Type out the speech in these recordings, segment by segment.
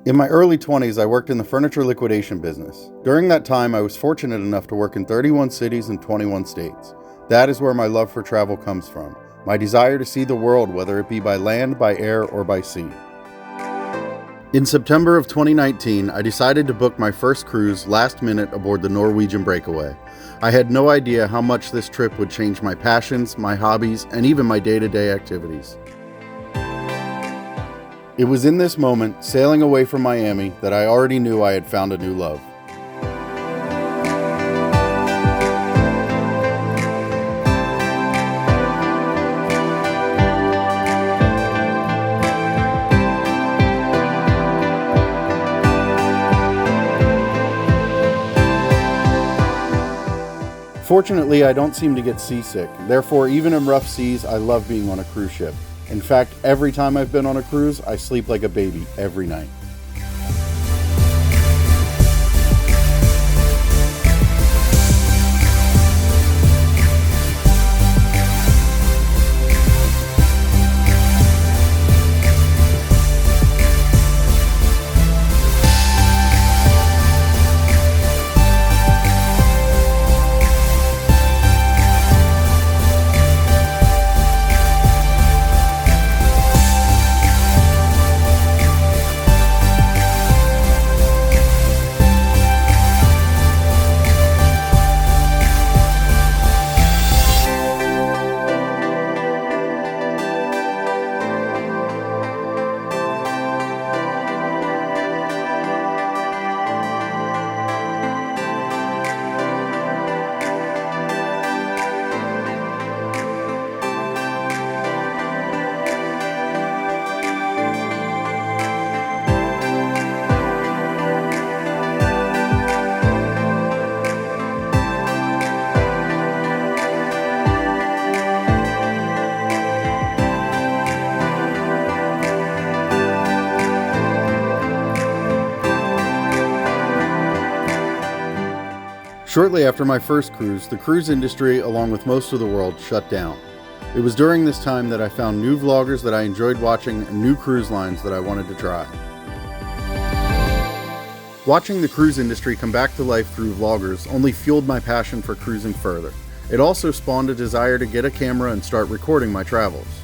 In my early 20s, I worked in the furniture liquidation business. During that time, I was fortunate enough to work in 31 cities and 21 states. That is where my love for travel comes from, my desire to see the world, whether it be by land, by air, or by sea. In September of 2019, I decided to book my first cruise last minute aboard the Norwegian Breakaway. I had no idea how much this trip would change my passions, my hobbies, and even my day-to-day activities. It was in this moment, sailing away from Miami, that I already knew I had found a new love. Fortunately, I don't seem to get seasick. Therefore, even in rough seas, I love being on a cruise ship. In fact, every time I've been on a cruise, I sleep like a baby every night. Shortly after my first cruise, the cruise industry, along with most of the world, shut down. It was during this time that I found new vloggers that I enjoyed watching and new cruise lines that I wanted to try. Watching the cruise industry come back to life through vloggers only fueled my passion for cruising further. It also spawned a desire to get a camera and start recording my travels.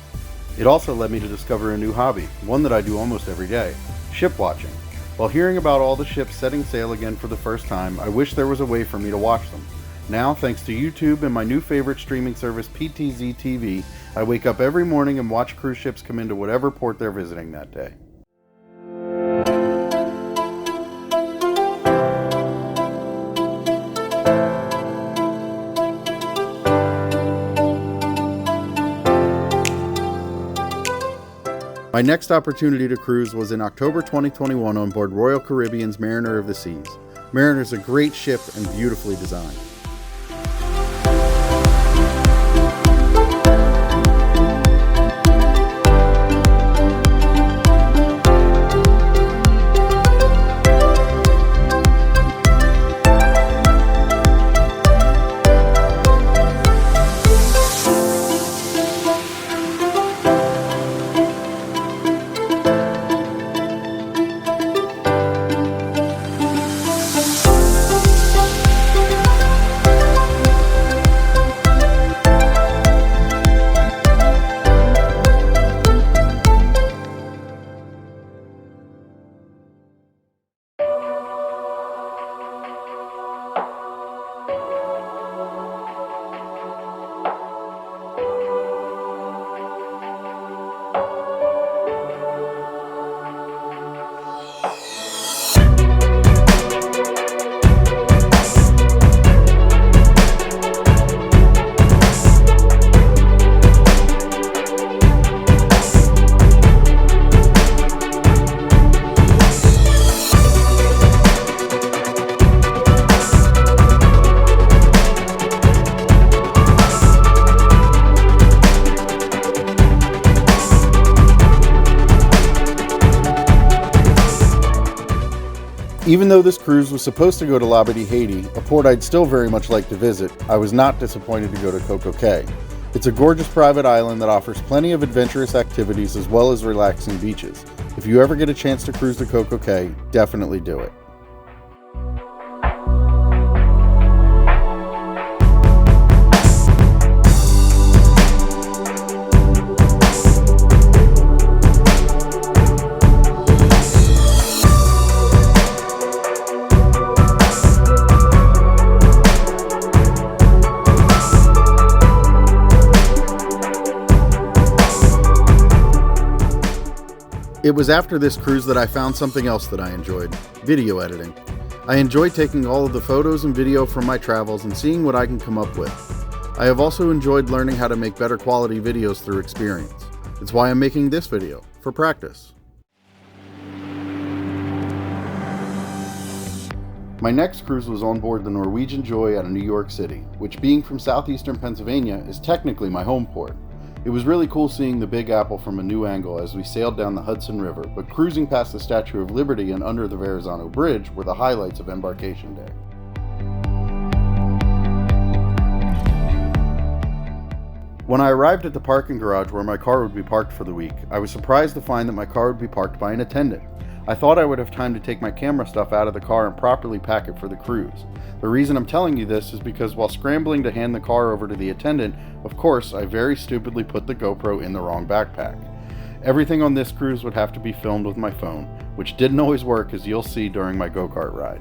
It also led me to discover a new hobby, one that I do almost every day: ship watching. While hearing about all the ships setting sail again for the first time, I wish there was a way for me to watch them. Now, thanks to YouTube and my new favorite streaming service, PTZ TV, I wake up every morning and watch cruise ships come into whatever port they're visiting that day. My next opportunity to cruise was in October 2021 on board Royal Caribbean's Mariner of the Seas. Mariner is a great ship and beautifully designed. Even though this cruise was supposed to go to Labadee, Haiti, a port I'd still very much like to visit, I was not disappointed to go to Coco Cay. It's a gorgeous private island that offers plenty of adventurous activities as well as relaxing beaches. If you ever get a chance to cruise the Coco Cay, definitely do it. It was after this cruise that I found something else that I enjoyed: video editing. I enjoy taking all of the photos and video from my travels and seeing what I can come up with. I have also enjoyed learning how to make better quality videos through experience. It's why I'm making this video, for practice. My next cruise was on board the Norwegian Joy out of New York City, which, being from southeastern Pennsylvania, is technically my home port. It was really cool seeing the Big Apple from a new angle as we sailed down the Hudson River, but cruising past the Statue of Liberty and under the Verrazano Bridge were the highlights of embarkation day. When I arrived at the parking garage where my car would be parked for the week, I was surprised to find that my car would be parked by an attendant. I thought I would have time to take my camera stuff out of the car and properly pack it for the cruise. The reason I'm telling you this is because while scrambling to hand the car over to the attendant, of course, I very stupidly put the GoPro in the wrong backpack. Everything on this cruise would have to be filmed with my phone, which didn't always work, as you'll see during my go-kart ride.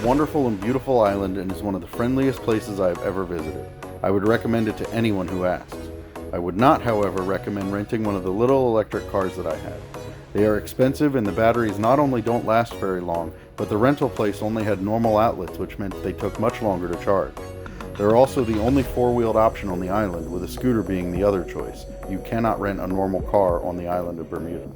wonderful and beautiful island and is one of the friendliest places I have ever visited. I would recommend it to anyone who asks. I would not, however, recommend renting one of the little electric cars that I had. They are expensive and the batteries not only don't last very long, but the rental place only had normal outlets, which meant they took much longer to charge. They're also the only four-wheeled option on the island, with a scooter being the other choice. You cannot rent a normal car on the island of Bermuda.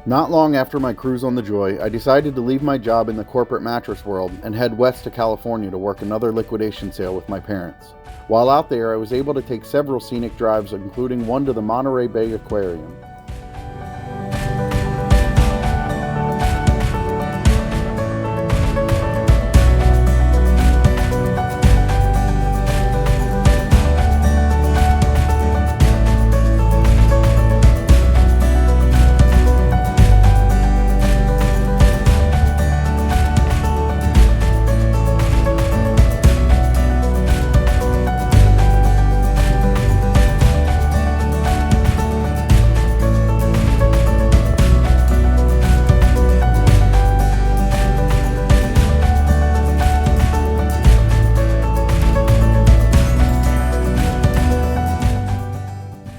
Not long after my cruise on the Joy, I decided to leave my job in the corporate mattress world and head west to California to work another liquidation sale with my parents. While out there, I was able to take several scenic drives, including one to the Monterey Bay Aquarium.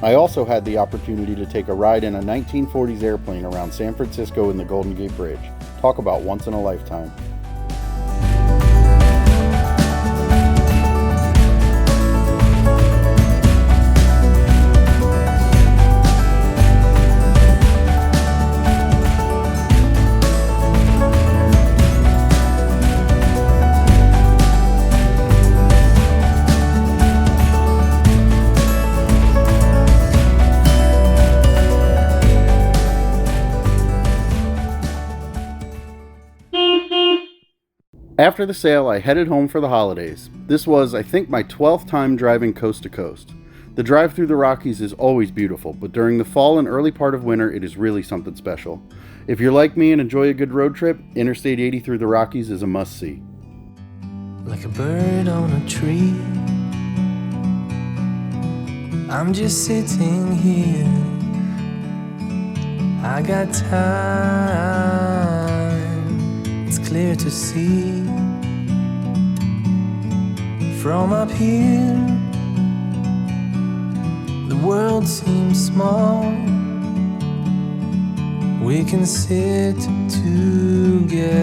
I also had the opportunity to take a ride in a 1940s airplane around San Francisco in the Golden Gate Bridge. Talk about once in a lifetime. After the sale, I headed home for the holidays. This was, I think, my 12th time driving coast to coast. The drive through the Rockies is always beautiful, but during the fall and early part of winter, it is really something special. If you're like me and enjoy a good road trip, Interstate 80 through the Rockies is a must-see. Like a bird on a tree, I'm just sitting here. I got time, it's clear to see. From up here, the world seems small. We can sit together.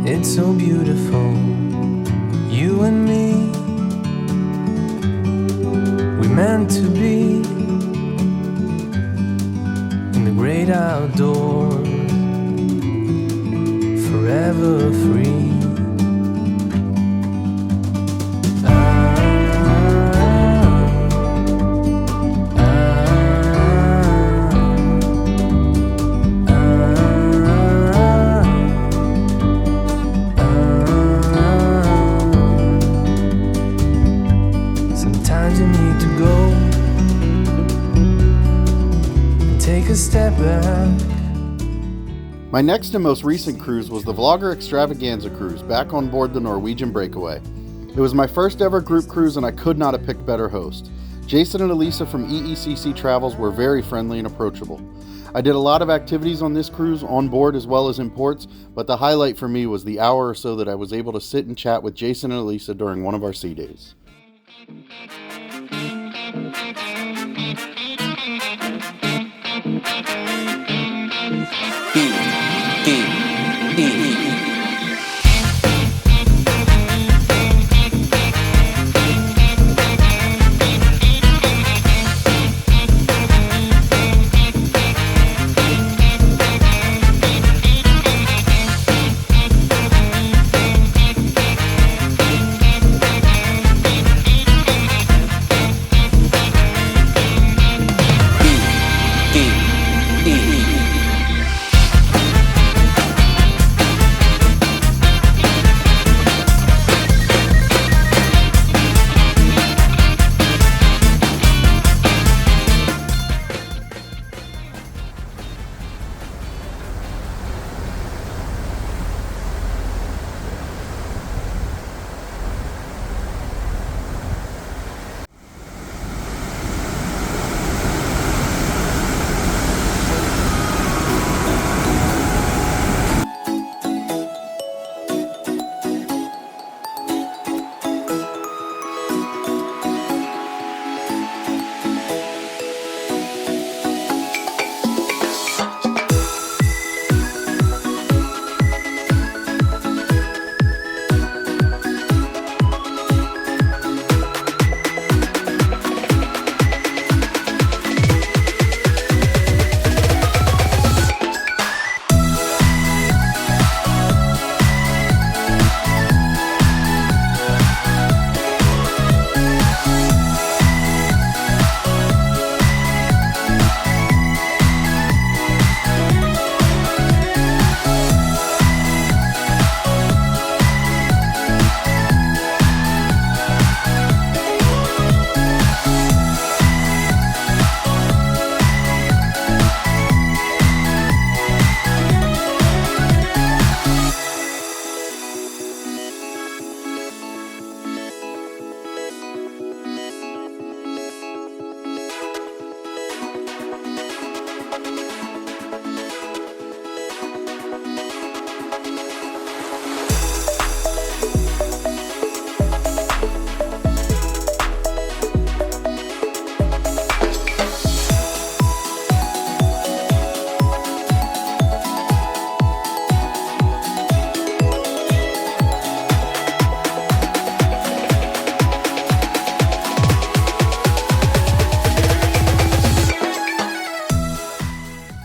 It's so beautiful, you and me. We meant to be in the great outdoors, forever free. Sometimes you need to go and take a step back. My next and most recent cruise was the Vlogger Extravaganza cruise back on board the Norwegian Breakaway. It was my first ever group cruise and I could not have picked better host. Jason and Elisa from EECC Travels were very friendly and approachable. I did a lot of activities on this cruise, on board as well as in ports, but the highlight for me was the hour or so that I was able to sit and chat with Jason and Elisa during one of our sea days.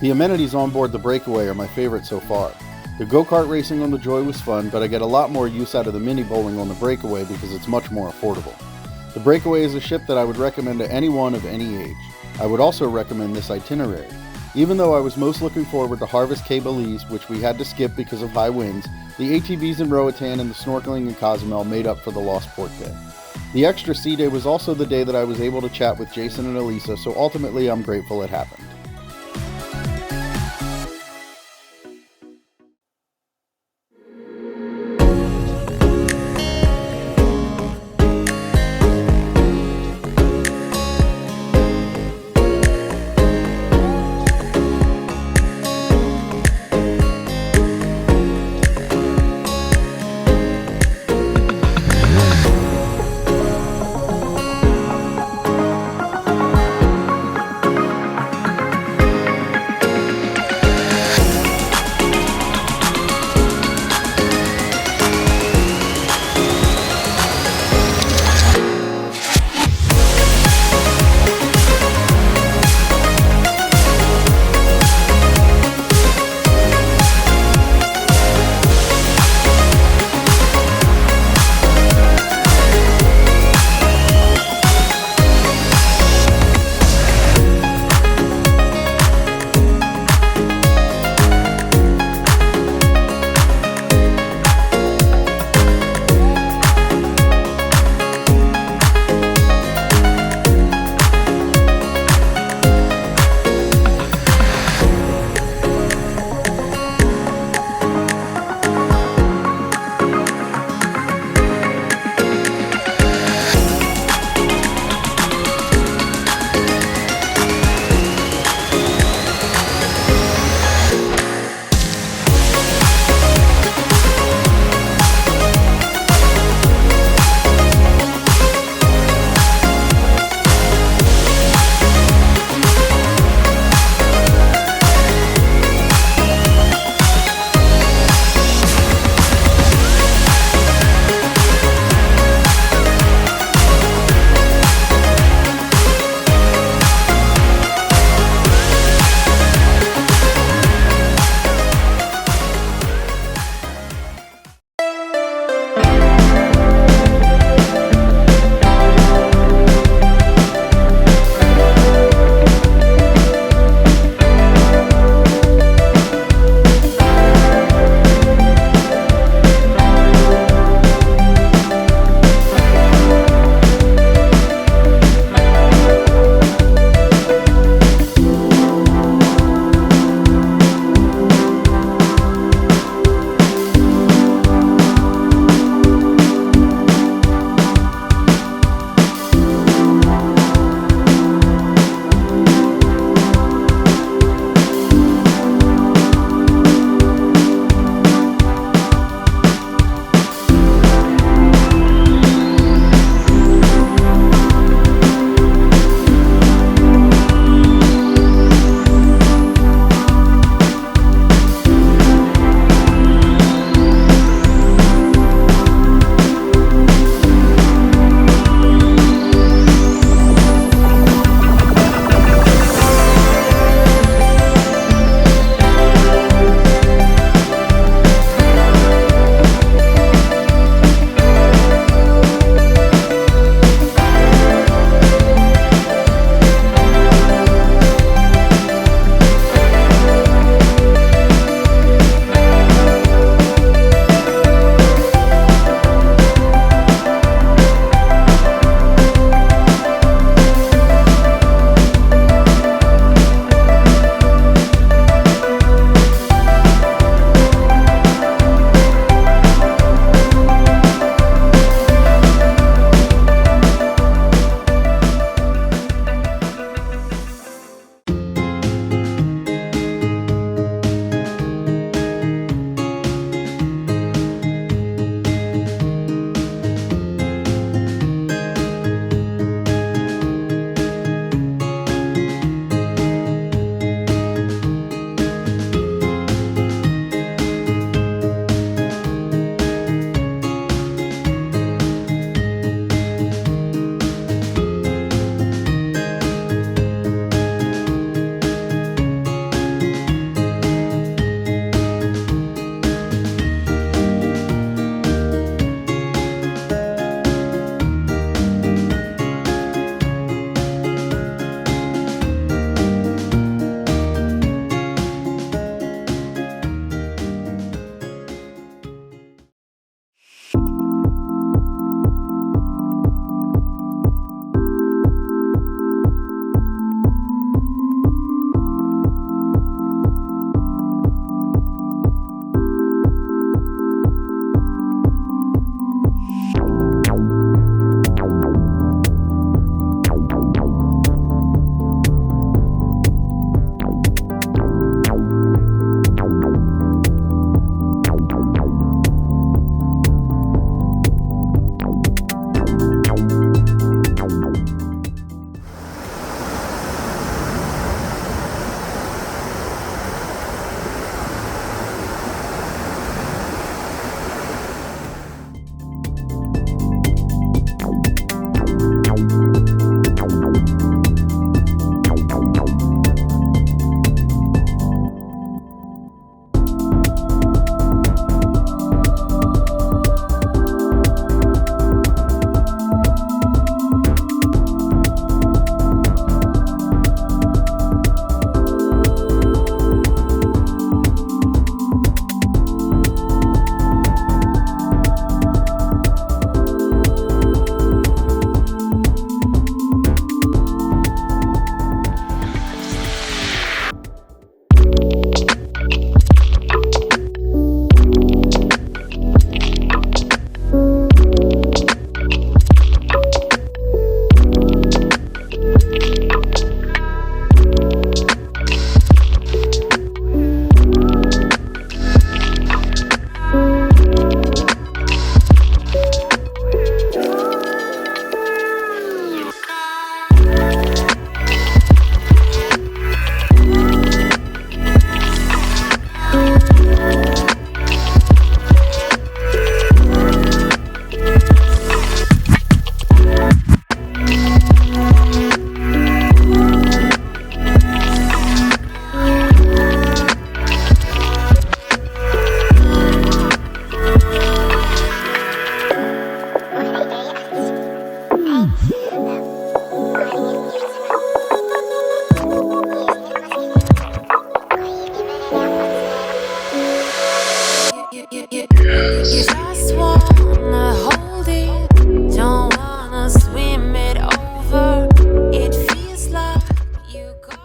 The amenities on board the Breakaway are my favorite so far. The go-kart racing on the Joy was fun, but I get a lot more use out of the mini bowling on the Breakaway because it's much more affordable. The Breakaway is a ship that I would recommend to anyone of any age. I would also recommend this itinerary. Even though I was most looking forward to Harvest Cape Elise, which we had to skip because of high winds, the ATVs in Roatan and the snorkeling in Cozumel made up for the lost port day. The extra sea day was also the day that I was able to chat with Jason and Elisa, so ultimately I'm grateful it happened.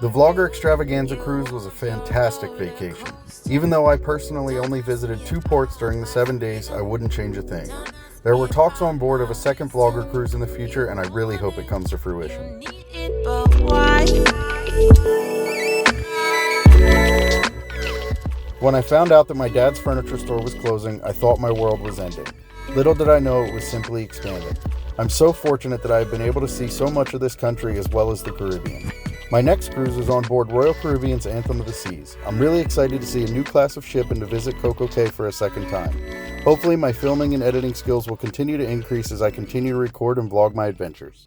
The Vlogger Extravaganza cruise was a fantastic vacation. Even though I personally only visited 2 ports during the 7 days, I wouldn't change a thing. There were talks on board of a second Vlogger cruise in the future, and I really hope it comes to fruition. When I found out that my dad's furniture store was closing, I thought my world was ending. Little did I know it was simply expanding. I'm so fortunate that I have been able to see so much of this country as well as the Caribbean. My next cruise is on board Royal Caribbean's Anthem of the Seas. I'm really excited to see a new class of ship and to visit Coco Cay for a second time. Hopefully my filming and editing skills will continue to increase as I continue to record and vlog my adventures.